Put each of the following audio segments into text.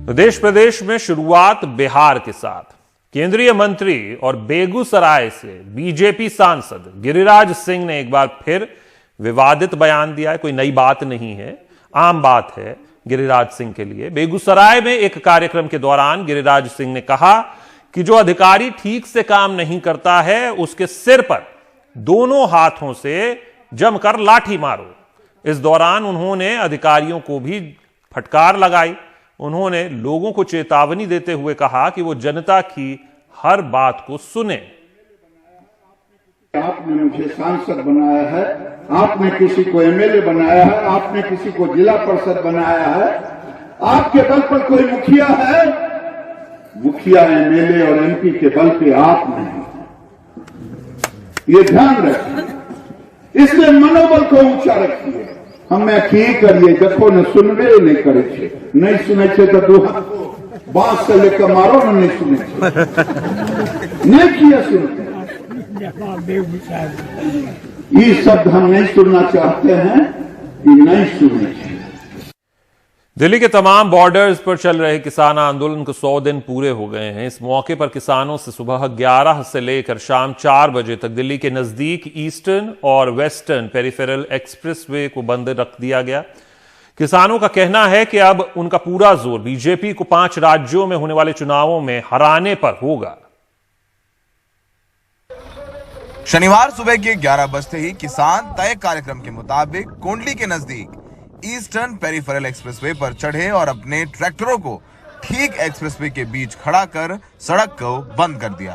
देश प्रदेश में शुरुआत बिहार के साथ। केंद्रीय मंत्री और बेगूसराय से बीजेपी सांसद गिरिराज सिंह ने एक बार फिर विवादित बयान दिया है। कोई नई बात नहीं है, आम बात है गिरिराज सिंह के लिए। बेगूसराय में एक कार्यक्रम के दौरान गिरिराज सिंह ने कहा कि जो अधिकारी ठीक से काम नहीं करता है उसके सिर पर दोनों हाथों से जमकर लाठी मारो। इस दौरान उन्होंने अधिकारियों को भी फटकार लगाई। उन्होंने लोगों को चेतावनी देते हुए कहा कि वो जनता की हर बात को सुने। आपने मुझे सांसद बनाया है, आपने किसी को एमएलए बनाया है, आपने किसी को जिला परिषद बनाया है। आपके बल पर कोई मुखिया है? मुखिया एमएलए और एमपी के बल पे आप नहीं। ये ध्यान रखिए, इसलिए मनोबल को ऊंचा रखिए। हमें की करिए, देखो ने सुनबे नहीं करे छे, नहीं सुने छे तो दो बांस से लेकर मारो ना, नहीं सुने छे, नहीं किया सुनते। ये शब्द हम नहीं सुनना चाहते हैं, कि नहीं सुने छे। दिल्ली के तमाम बॉर्डर्स पर चल रहे किसान आंदोलन को 100 दिन पूरे हो गए हैं। इस मौके पर किसानों से सुबह 11 से लेकर शाम 4 बजे तक दिल्ली के नजदीक ईस्टर्न और वेस्टर्न पेरिफेरल एक्सप्रेसवे को बंद रख दिया गया। किसानों का कहना है कि अब उनका पूरा जोर बीजेपी को 5 राज्यों में होने वाले चुनावों में हराने पर होगा। शनिवार सुबह के 11 बजते ही किसान तय कार्यक्रम के मुताबिक कोंडली के नजदीक ईस्टर्न पेरिफेरल एक्सप्रेसवे पर चढ़े और अपने ट्रैक्टरों को ठीक एक्सप्रेसवे के बीच खड़ा कर सड़क को बंद कर दिया।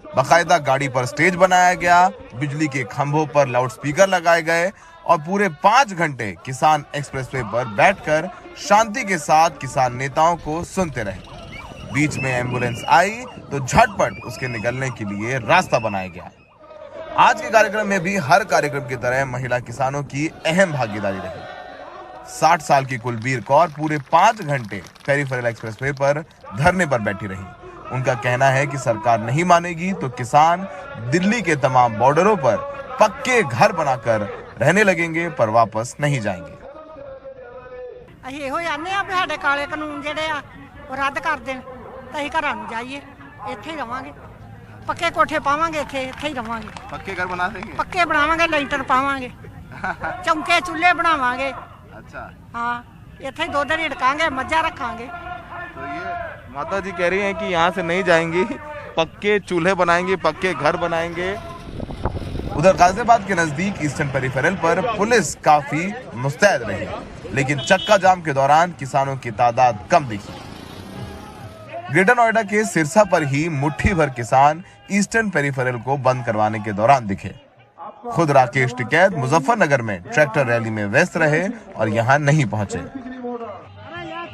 बाकायदा गाड़ी पर स्टेज बनाया गया, बिजली के खंभों पर लाउडस्पीकर लगाए गए और पूरे 5 घंटे किसान एक्सप्रेसवे पर बैठकर शांति के साथ किसान नेताओं को सुनते रहे। बीच में एम्बुलेंस आई तो झटपट उसके निकलने के लिए रास्ता बनाया गया। आज के कार्यक्रम में भी हर कार्यक्रम की तरह महिला किसानों की अहम भागीदारी रही। 60 साल की कुलबीर कौर पूरे 5 घंटे पेरिफेरल एक्सप्रेसवे पर धरने पर बैठी रही। उनका कहना है कि सरकार नहीं मानेगी तो किसान दिल्ली के तमाम बॉर्डरों पर पक्के घर बनाकर रहने लगेंगे, पर वापस नहीं जाएंगे। साडे काले कानून जिहड़े आ ओह रद्द कर देण तां असीं घरां नूं जाइए, इत्थे ही रवांगे, पक्के कोठे पावांगे, इत्थे ही रवांगे। पक्के घर बना देंगे? पक्के बनावांगे, लेंटर पावांगे, चौंके चूल्हे बनावांगे। अच्छा, हाँ, इत्थे ही दुध रिड़कांगे, मज्जा रखांगे। तो ये माता जी कह रही हैं कि यहाँ से नहीं जाएंगी, पक्के चूल्हे बनाएंगे, पक्के घर बनाएंगे। उधर गाजियाबाद के नजदीक ईस्टर्न पेरिफेरल पर पुलिस काफी मुस्तैद रही, लेकिन चक्का जाम के दौरान किसानों की तादाद कम दिखी। ग्रेटर नोएडा के सिरसा पर ही मुट्ठी भर किसान ईस्टर्न पेरिफेरल को बंद करवाने के दौरान दिखे। खुद राकेश टिकैत मुजफ्फरनगर में ट्रैक्टर रैली में व्यस्त रहे और यहां नहीं पहुंचे।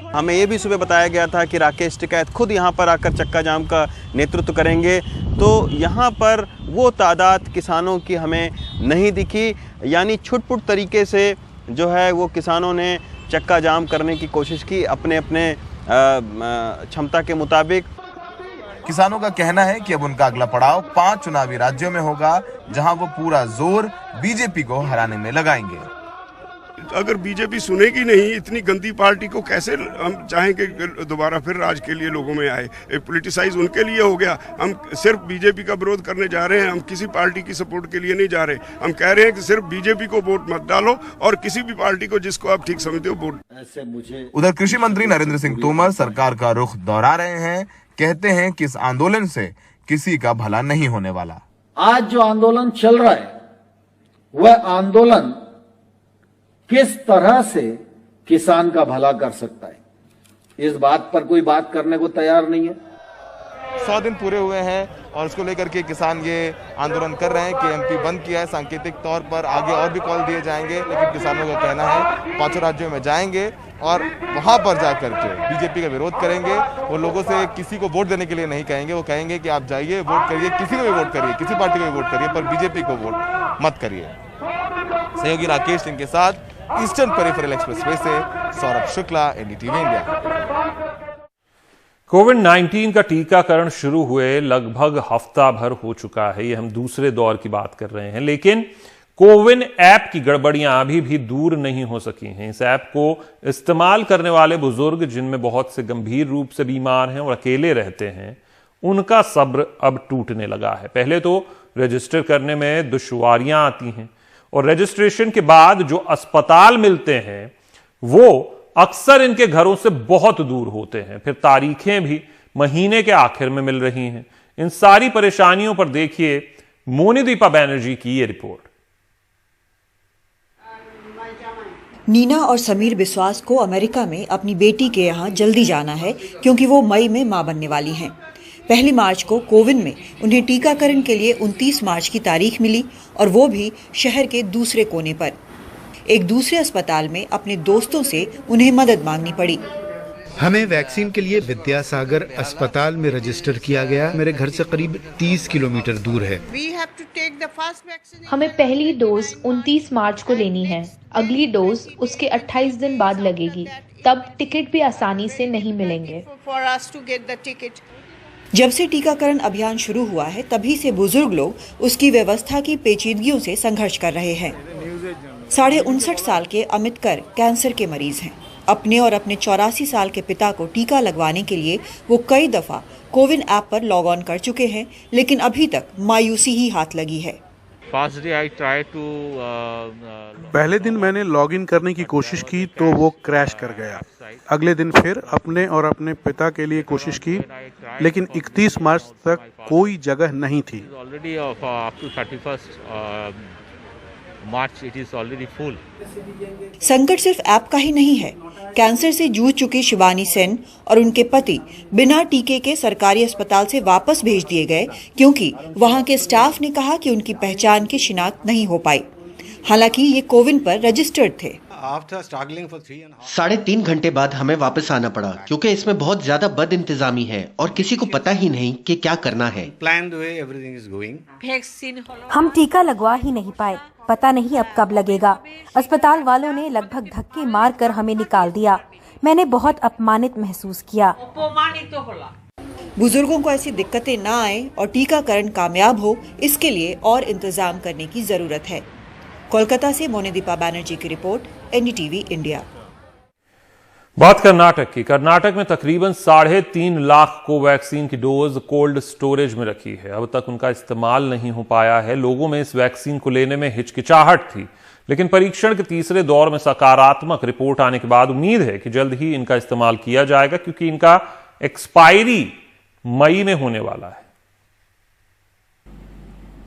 हमें ये भी सुबह बताया गया था कि राकेश टिकैत खुद यहाँ पर आकर चक्का जाम का नेतृत्व करेंगे, तो यहाँ पर वो तादाद किसानों की हमें नहीं दिखी। यानी छुटपुट तरीके से जो है वो किसानों ने चक्का जाम करने की कोशिश की अपने अपने क्षमता के मुताबिक। किसानों का कहना है कि अब उनका अगला पड़ाव 5 चुनावी राज्यों में होगा, जहां वो पूरा जोर बीजेपी को हराने में लगाएंगे। अगर बीजेपी सुनेगी नहीं, इतनी गंदी पार्टी को कैसे हम चाहेंगे दोबारा फिर राज के लिए लोगों में आए। एक पोलिटिसाइज उनके लिए हो गया। हम सिर्फ बीजेपी का विरोध करने जा रहे हैं, हम किसी पार्टी की सपोर्ट के लिए नहीं जा रहे। हम कह रहे हैं कि सिर्फ बीजेपी को वोट मत डालो और किसी भी पार्टी को जिसको आप ठीक समझते हो वोट। उधर कृषि मंत्री नरेंद्र सिंह तोमर सरकार का रुख दोहरा रहे हैं, कहते हैं कि इस आंदोलन से किसी का भला नहीं होने वाला। आज जो आंदोलन चल रहा है वह आंदोलन किस तरह से किसान का भला कर सकता है, इस बात पर कोई बात करने को तैयार नहीं है। 100 दिन पूरे हुए हैं और उसको लेकर के किसान ये आंदोलन कर रहे हैं कि एमपी बंद किया है। सांकेतिक तौर पर आगे और भी कॉल दिए जाएंगे, लेकिन किसानों का कहना है 5 राज्यों में जाएंगे और वहां पर जाकर के बीजेपी का विरोध करेंगे। वो लोगों से किसी को वोट देने के लिए नहीं कहेंगे, वो कहेंगे कि आप जाइए वोट करिए, किसी को भी वोट करिए, किसी पार्टी को भी वोट करिए, पर बीजेपी को वोट मत करिए। सहयोगी राकेश सिंह के साथ ईस्टर्न पेरिफेरल एक्सप्रेसवे से सौरभ शुक्ला, एनडीटीवी इंडिया। कोविड-19 का टीकाकरण शुरू हुए लगभग हफ्ता भर हो चुका है। ये हम दूसरे दौर की बात कर रहे हैं, लेकिन कोविन ऐप की गड़बड़ियां अभी भी दूर नहीं हो सकी हैं। इस ऐप को इस्तेमाल करने वाले बुजुर्ग, जिनमें बहुत से गंभीर रूप से बीमार हैं और अकेले रहते हैं, उनका सब्र अब टूटने लगा है। पहले तो रजिस्टर करने में दुश्वारियां आती हैं और रजिस्ट्रेशन के बाद जो अस्पताल मिलते हैं वो अक्सर इनके घरों से बहुत दूर होते हैं। फिर तारीखें भी महीने के आखिर में मिल रही हैं। इन सारी परेशानियों पर देखिए मोनीदीपा बैनर्जी की ये रिपोर्ट। नीना और समीर बिस्वास को अमेरिका में अपनी बेटी के यहाँ जल्दी जाना है क्योंकि वो मई में मां बनने वाली हैं। 1 मार्च को कोविन में उन्हें टीकाकरण के लिए 29 मार्च की तारीख मिली और वो भी शहर के दूसरे कोने पर। एक दूसरे अस्पताल में अपने दोस्तों से उन्हें मदद मांगनी पड़ी। हमें वैक्सीन के लिए विद्यासागर अस्पताल में रजिस्टर किया गया। मेरे घर से करीब 30 किलोमीटर दूर है। हमें पहली डोज 29 मार्च को लेनी है। अगली डोज उसके 28 दिन बाद लगेगी। तब टिकट भी आसानी से नहीं मिलेंगे। जब से टीकाकरण अभियान शुरू हुआ है तभी से बुजुर्ग लोग उसकी व्यवस्था की पेचीदगियों से संघर्ष कर रहे हैं। 59.5 साल के अमित कर कैंसर के मरीज हैं। अपने और अपने 84 साल के पिता को टीका लगवाने के लिए वो कई दफा कोविन ऐप पर लॉग ऑन कर चुके हैं, लेकिन अभी तक मायूसी ही हाथ लगी है। पहले दिन मैंने लॉगिन करने की कोशिश की तो वो क्रैश कर गया। अगले दिन फिर अपने और अपने पिता के लिए कोशिश की, लेकिन 31 मार्च तक कोई जगह नहीं थी। संकट सिर्फ ऐप का ही नहीं है। कैंसर से जूझ चुकी शिवानी सेन और उनके पति बिना टीके के सरकारी अस्पताल से वापस भेज दिए गए क्योंकि वहां के स्टाफ ने कहा कि उनकी पहचान की शिनाख्त नहीं हो पाई। हालांकि ये कोविन पर रजिस्टर्ड थे। 3.5 घंटे बाद हमें वापस आना पड़ा क्योंकि इसमें बहुत ज्यादा बद इंतजामी है और किसी को पता ही नहीं कि क्या करना है। हम टीका लगवा ही नहीं पाए। पता नहीं अब कब लगेगा। अस्पताल वालों ने लगभग धक्के मारकर हमें निकाल दिया। मैंने बहुत अपमानित महसूस किया। बुजुर्गों को ऐसी दिक्कतें ना आए और टीकाकरण कामयाब हो, इसके लिए और इंतजाम करने की जरूरत है। कोलकाता से मोनीदीपा बैनर्जी की रिपोर्ट, एनडीटीवी इंडिया। बात कर्नाटक की। कर्नाटक में तकरीबन 3.5 लाख कोवैक्सीन की डोज कोल्ड स्टोरेज में रखी है। अब तक उनका इस्तेमाल नहीं हो पाया है। लोगों में इस वैक्सीन को लेने में हिचकिचाहट थी, लेकिन परीक्षण के तीसरे दौर में सकारात्मक रिपोर्ट आने के बाद उम्मीद है कि जल्द ही इनका इस्तेमाल किया जाएगा क्योंकि इनका एक्सपायरी मई में होने वाला है।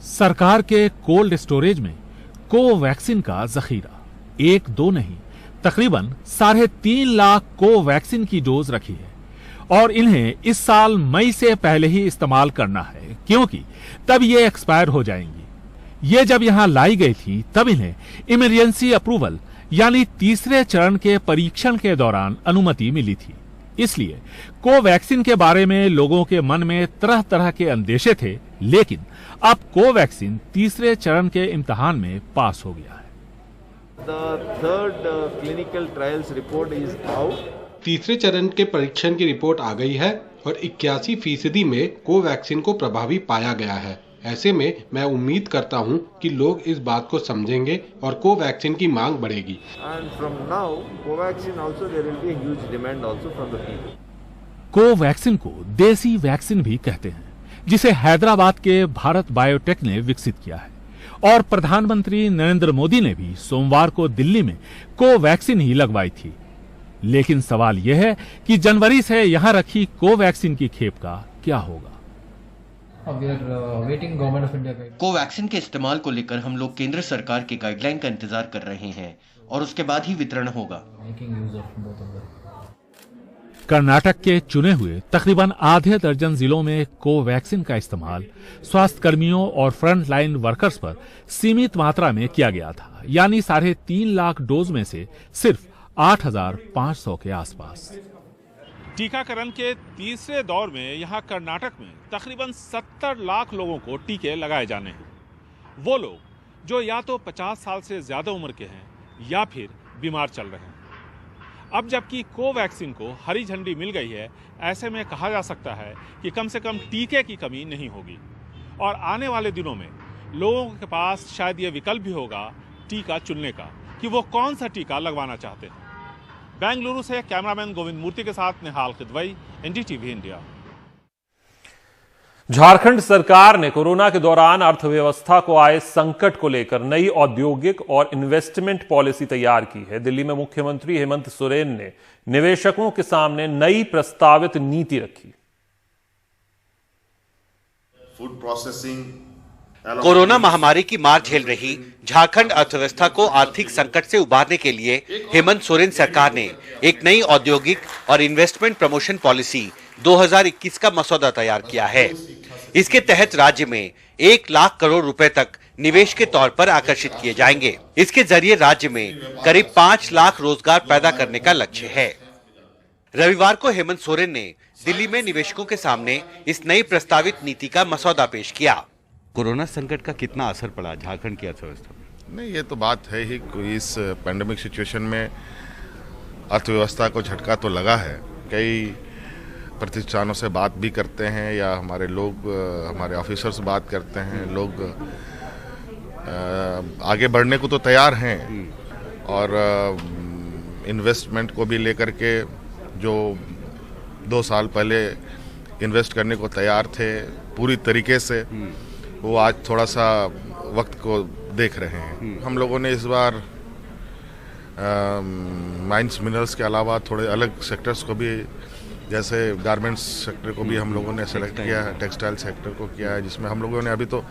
सरकार के कोल्ड स्टोरेज में कोवैक्सीन का जखीरा 1-2 नहीं, तकरीबन 3.5 लाख कोवैक्सीन की डोज रखी है और इन्हें इस साल मई से पहले ही इस्तेमाल करना है क्योंकि तब ये एक्सपायर हो जाएंगी। ये जब यहां लाई गई थी तब इन्हें इमरजेंसी अप्रूवल यानी तीसरे चरण के परीक्षण के दौरान अनुमति मिली थी। इसलिए कोवैक्सीन के बारे में लोगों के मन में तरह तरह के अंदेशे थे, लेकिन अब कोवैक्सीन तीसरे चरण के इम्तिहान में पास हो गया है। तीसरे चरण के परीक्षण की रिपोर्ट आ गई है और 81% में कोवैक्सीन को प्रभावी पाया गया है। ऐसे में मैं उम्मीद करता हूं कि लोग इस बात को समझेंगे और कोवैक्सीन की मांग बढ़ेगी। कोवैक्सीन को देसी वैक्सीन भी कहते हैं, जिसे हैदराबाद के भारत बायोटेक ने विकसित किया है और प्रधानमंत्री नरेंद्र मोदी ने भी सोमवार को दिल्ली में कोवैक्सीन ही लगवाई थी। लेकिन सवाल यह है कि जनवरी से यहां रखी कोवैक्सीन की खेप का क्या होगा। कोवैक्सीन के इस्तेमाल को लेकर हम लोग केंद्र सरकार के गाइडलाइन का इंतजार कर रहे हैं और उसके बाद ही वितरण होगा। कर्नाटक के चुने हुए तकरीबन आधे दर्जन जिलों में कोवैक्सीन का इस्तेमाल स्वास्थ्य कर्मियों और फ्रंट लाइन वर्कर्स पर सीमित मात्रा में किया गया था, यानी 3.5 लाख डोज में से सिर्फ 8,500 के आसपास। टीकाकरण के तीसरे दौर में यहां कर्नाटक में तकरीबन 70 लाख लोगों को टीके लगाए जाने हैं। वो लोग जो या तो 50 साल से ज्यादा उम्र के हैं या फिर बीमार चल रहे हैं। अब जबकि कोवैक्सीन को हरी झंडी मिल गई है, ऐसे में कहा जा सकता है कि कम से कम टीके की कमी नहीं होगी और आने वाले दिनों में लोगों के पास शायद ये विकल्प भी होगा टीका चुनने का कि वो कौन सा टीका लगवाना चाहते हैं। बेंगलुरु से कैमरामैन गोविंद मूर्ति के साथ निहाल खिदवई, एनडीटीवी इंडिया। झारखंड सरकार ने कोरोना के दौरान अर्थव्यवस्था को आए संकट को लेकर नई औद्योगिक और इन्वेस्टमेंट पॉलिसी तैयार की है। दिल्ली में मुख्यमंत्री हेमंत सोरेन ने निवेशकों के सामने नई प्रस्तावित नीति रखी। फूड प्रोसेसिंग कोरोना महामारी की मार झेल रही झारखंड अर्थव्यवस्था को आर्थिक संकट से उबारने के लिए हेमंत सोरेन सरकार ने एक नई औद्योगिक और इन्वेस्टमेंट प्रमोशन पॉलिसी 2021 का मसौदा तैयार किया है। इसके तहत राज्य में 1 लाख करोड़ रुपए तक निवेश के तौर पर आकर्षित किए जाएंगे। इसके जरिए राज्य में करीब 5 लाख रोजगार पैदा करने का लक्ष्य है। रविवार को हेमंत सोरेन ने दिल्ली में निवेशकों के सामने इस नई प्रस्तावित नीति का मसौदा पेश किया। कोरोना संकट का कितना असर पड़ा झारखंड की अर्थव्यवस्था में? नहीं, ये तो बात है ही, इस पैंडेमिक सिचुएशन में अर्थव्यवस्था को झटका तो लगा है। कई प्रतिष्ठानों से बात भी करते हैं या हमारे लोग, हमारे ऑफिसर्स बात करते हैं, लोग आगे बढ़ने को तो तैयार हैं और इन्वेस्टमेंट को भी लेकर के जो 2 साल पहले इन्वेस्ट करने को तैयार थे पूरी तरीके से, वो आज थोड़ा सा वक्त को देख रहे हैं। हम लोगों ने इस बार माइंस मिनरल्स के अलावा थोड़े अलग सेक्टर्स को भी, जैसे गारमेंट्स सेक्टर को भी हम लोगों ने सेलेक्ट किया है, टेक्सटाइल सेक्टर को किया है, जिसमें हम लोगों ने अभी तो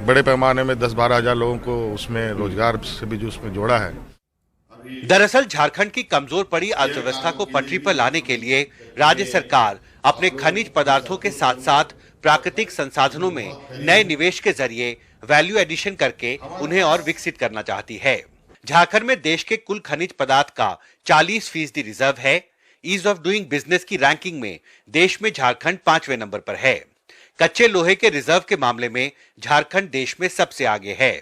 बड़े पैमाने में 10-12 हज़ार लोगों को उसमें रोजगार से भी जो उसमें जोड़ा है। दरअसल झारखंड की कमजोर पड़ी अर्थव्यवस्था को पटरी पर लाने के लिए राज्य सरकार अपने खनिज पदार्थों के साथ साथ प्राकृतिक संसाधनों में नए निवेश के जरिए वैल्यू एडिशन करके उन्हें और विकसित करना चाहती है। झारखंड में देश के कुल खनिज पदार्थ का 40% रिजर्व है। ईज ऑफ डूइंग बिजनेस की रैंकिंग में देश में झारखंड 5वें नंबर पर है। कच्चे लोहे के रिजर्व के मामले में झारखंड देश में सबसे आगे है।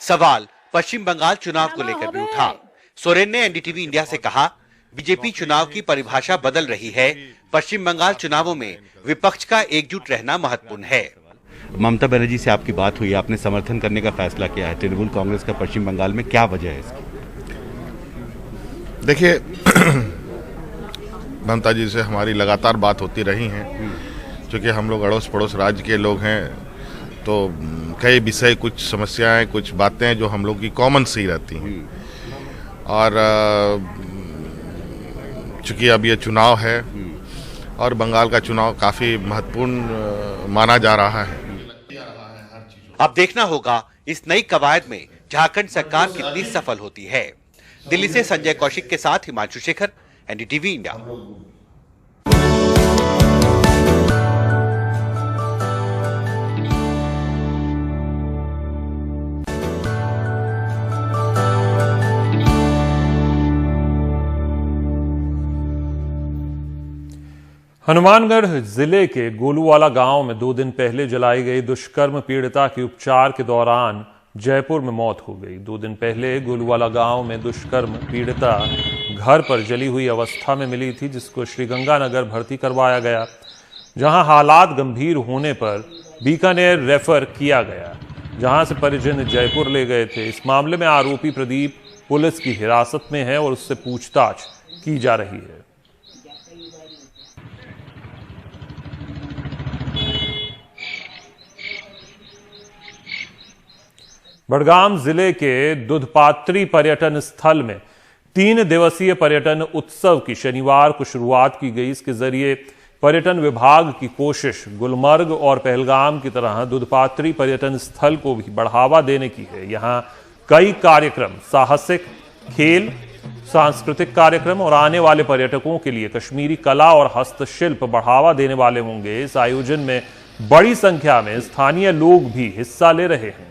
सवाल पश्चिम बंगाल चुनाव को लेकर भी उठा। सोरेन ने एनडीटीवी इंडिया से कहा, बीजेपी चुनाव की परिभाषा बदल रही है। पश्चिम बंगाल चुनावों में विपक्ष का एकजुट रहना महत्वपूर्ण है। ममता बनर्जी से आपकी बात हुई, आपने समर्थन करने का फैसला किया है तृणमूल कांग्रेस का पश्चिम बंगाल में, क्या वजह है इसकी? देखिए, ममता जी से हमारी लगातार बात होती रही है, क्योंकि हम लोग अड़ोस पड़ोस राज्य के लोग हैं, तो कई विषय, कुछ समस्याएं, कुछ बातें जो हम लोग की कॉमन सी रहती हैं। और चूंकि अब ये चुनाव है और बंगाल का चुनाव काफी महत्वपूर्ण माना जा रहा है। अब देखना होगा इस नई कवायद में झारखंड सरकार कितनी सफल होती है। दिल्ली से संजय कौशिक के साथ हिमांशु शेखर, एनडीटीवी इंडिया। हनुमानगढ़ जिले के गोलूवाला गांव में 2 दिन पहले जलाई गई दुष्कर्म पीड़िता की उपचार के दौरान जयपुर में मौत हो गई। 2 दिन पहले गोलूवाला गांव में दुष्कर्म पीड़िता घर पर जली हुई अवस्था में मिली थी, जिसको श्रीगंगानगर भर्ती करवाया गया, जहां हालात गंभीर होने पर बीकानेर रेफर किया गया, जहां से परिजन जयपुर ले गए थे। इस मामले में आरोपी प्रदीप पुलिस की हिरासत में है और उससे पूछताछ की जा रही है। बड़गाम जिले के दुधपात्री पर्यटन स्थल में 3 दिवसीय पर्यटन उत्सव की शनिवार को शुरुआत की गई। इसके जरिए पर्यटन विभाग की कोशिश गुलमर्ग और पहलगाम की तरह दुधपात्री पर्यटन स्थल को भी बढ़ावा देने की है। यहां कई कार्यक्रम, साहसिक खेल, सांस्कृतिक कार्यक्रम और आने वाले पर्यटकों के लिए कश्मीरी कला और हस्तशिल्प बढ़ावा देने वाले होंगे। इस आयोजन में बड़ी संख्या में स्थानीय लोग भी हिस्सा ले रहे हैं।